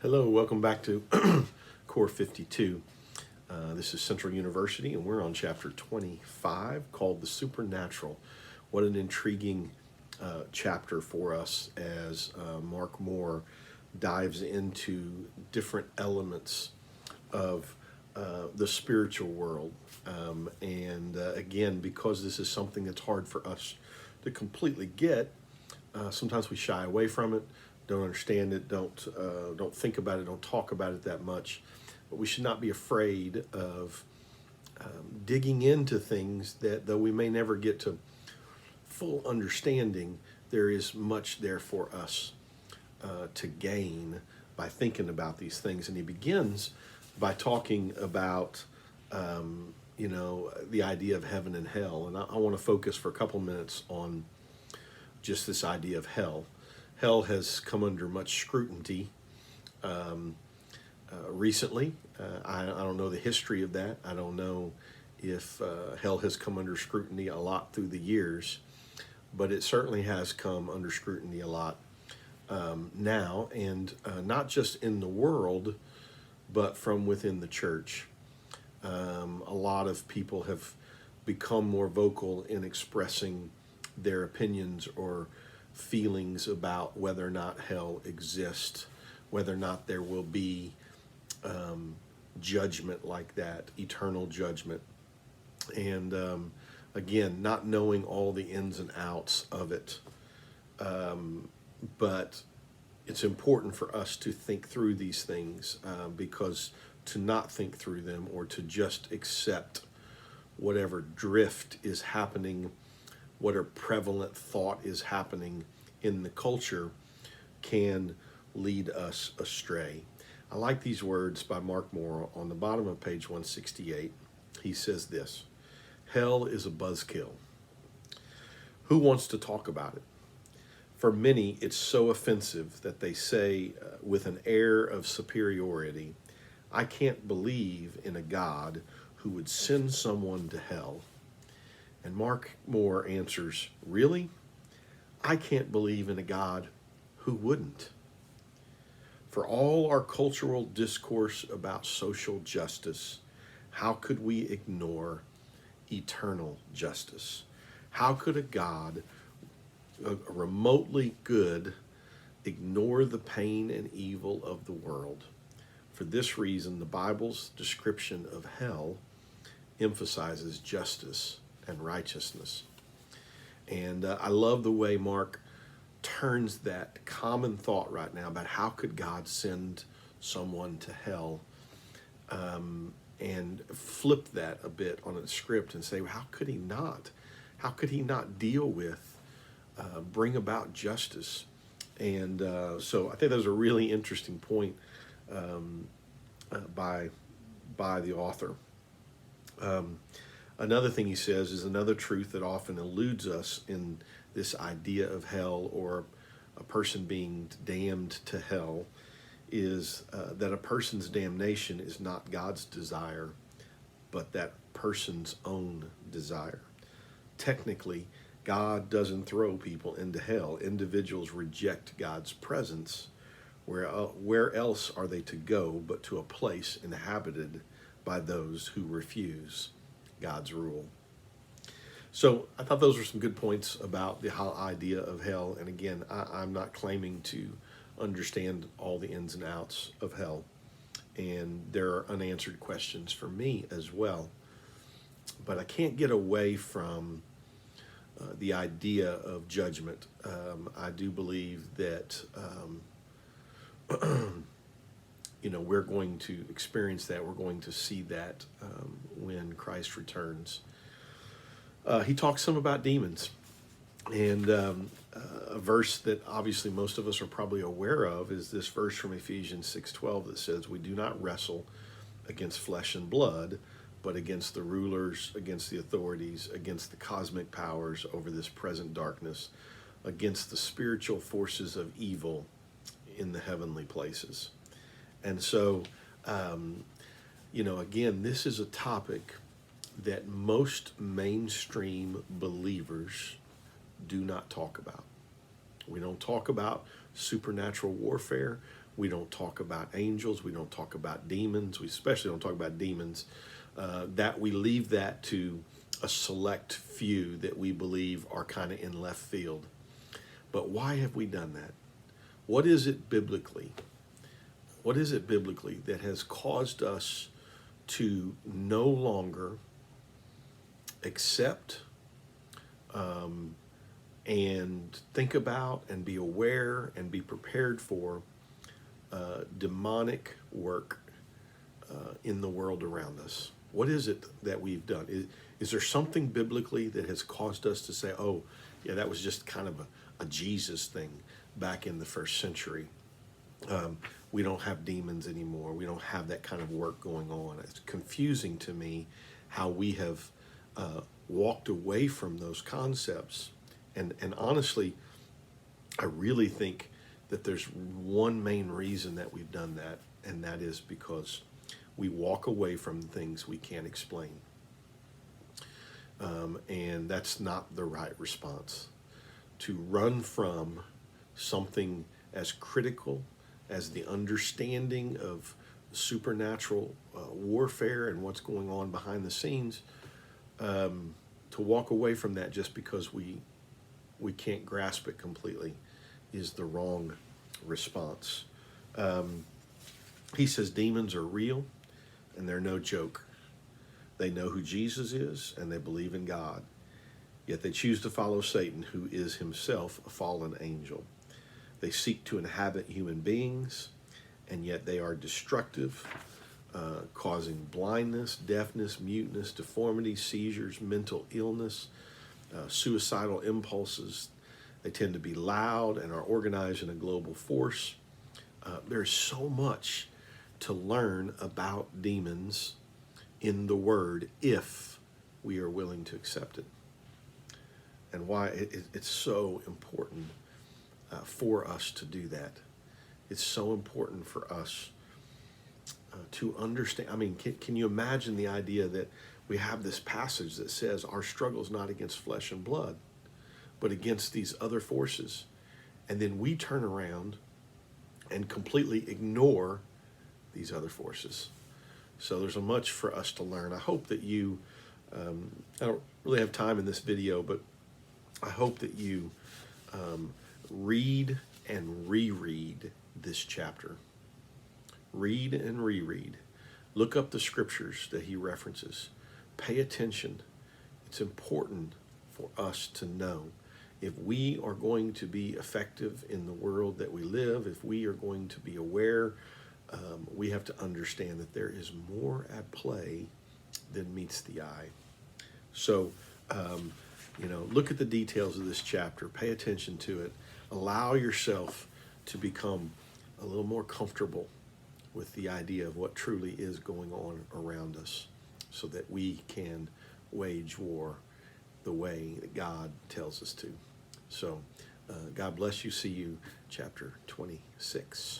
Hello, welcome back to Core 52. This is Central University, and we're on chapter 25 called The Supernatural. What an intriguing chapter for us as Mark Moore dives into different elements of the spiritual world. Again, because this is something that's hard for us to completely get, sometimes we shy away from it, don't understand it, don't think about it, don't talk about it that much. But we should not be afraid of digging into things that, though we may never get to full understanding, there is much there for us to gain by thinking about these things. And he begins by talking about, the idea of heaven and hell. And I want to focus for a couple minutes on just this idea of hell. Hell has come under much scrutiny recently. I don't know the history of that. I don't know if hell has come under scrutiny a lot through the years, but it certainly has come under scrutiny a lot now, and not just in the world, but from within the church. A lot of people have become more vocal in expressing their opinions or feelings about whether or not hell exists, whether or not there will be judgment like that, eternal judgment. And again, not knowing all the ins and outs of it. But it's important for us to think through these things because to not think through them or to just accept whatever drift is happening, whatever prevalent thought is happening in the culture can lead us astray. I like these words by Mark Moore on the bottom of page 168. He says this: hell is a buzzkill. Who wants to talk about it? For many, it's so offensive that they say with an air of superiority, I can't believe in a God who would send someone to hell. And Mark Moore answers, really? I can't believe in a God who wouldn't. For all our cultural discourse about social justice, how could we ignore eternal justice? How could a God remotely good ignore the pain and evil of the world? For this reason, the Bible's description of hell emphasizes justice and righteousness. And I love the way Mark turns that common thought right now about how could God send someone to hell and flip that a bit on its script and say, well, how could he not? How could he not deal with, bring about justice? And so I think that was a really interesting point by the author. Another thing he says is another truth that often eludes us in this idea of hell or a person being damned to hell is that a person's damnation is not God's desire, but that person's own desire. Technically, God doesn't throw people into hell. Individuals reject God's presence. Where else are they to go but to a place inhabited by those who refuse God's rule? So I thought those were some good points about the whole idea of hell. And again, I'm not claiming to understand all the ins and outs of hell. And there are unanswered questions for me as well. But I can't get away from the idea of judgment. I do believe that, we're going to experience that. We're going to see that when Christ returns. He talks some about demons, and a verse that obviously most of us are probably aware of is this verse from Ephesians 6:12 that says, we do not wrestle against flesh and blood, but against the rulers, against the authorities, against the cosmic powers over this present darkness, against the spiritual forces of evil in the heavenly places. And so, again, this is a topic that most mainstream believers do not talk about. We don't talk about supernatural warfare. We don't talk about angels. We don't talk about demons. We especially don't talk about demons. That we leave that to a select few that we believe are kind of in left field. But why have we done that? What is it biblically? What is it biblically that has caused us to no longer accept and think about and be aware and be prepared for demonic work in the world around us? What is it that we've done? Is there something biblically that has caused us to say, oh, yeah, that was just kind of a Jesus thing back in the first century? We don't have demons anymore. We don't have that kind of work going on. It's confusing to me how we have walked away from those concepts. And honestly, I really think that there's one main reason that we've done that, and that is because we walk away from things we can't explain. And that's not the right response. To run from something as critical as the understanding of supernatural warfare and what's going on behind the scenes, to walk away from that just because we can't grasp it completely is the wrong response. He says demons are real and they're no joke. They know who Jesus is and they believe in God, yet they choose to follow Satan, who is himself a fallen angel. They seek to inhabit human beings, and yet they are destructive, causing blindness, deafness, muteness, deformity, seizures, mental illness, suicidal impulses. They tend to be loud and are organized in a global force. There's so much to learn about demons in the Word if we are willing to accept it. And why it's so important for us to do that. It's so important for us to understand. I mean, can you imagine the idea that we have this passage that says our struggle is not against flesh and blood, but against these other forces. And then we turn around and completely ignore these other forces. So there's a much for us to learn. I hope that you, I don't really have time in this video, but I hope that you read and reread this chapter. Read and reread. Look up the scriptures that he references. Pay attention. It's important for us to know if we are going to be effective in the world that we live, if we are going to be aware, we have to understand that there is more at play than meets the eye. So, look at the details of this chapter. Pay attention to it. Allow yourself to become a little more comfortable with the idea of what truly is going on around us so that we can wage war the way that God tells us to. So, God bless you. See you chapter 26.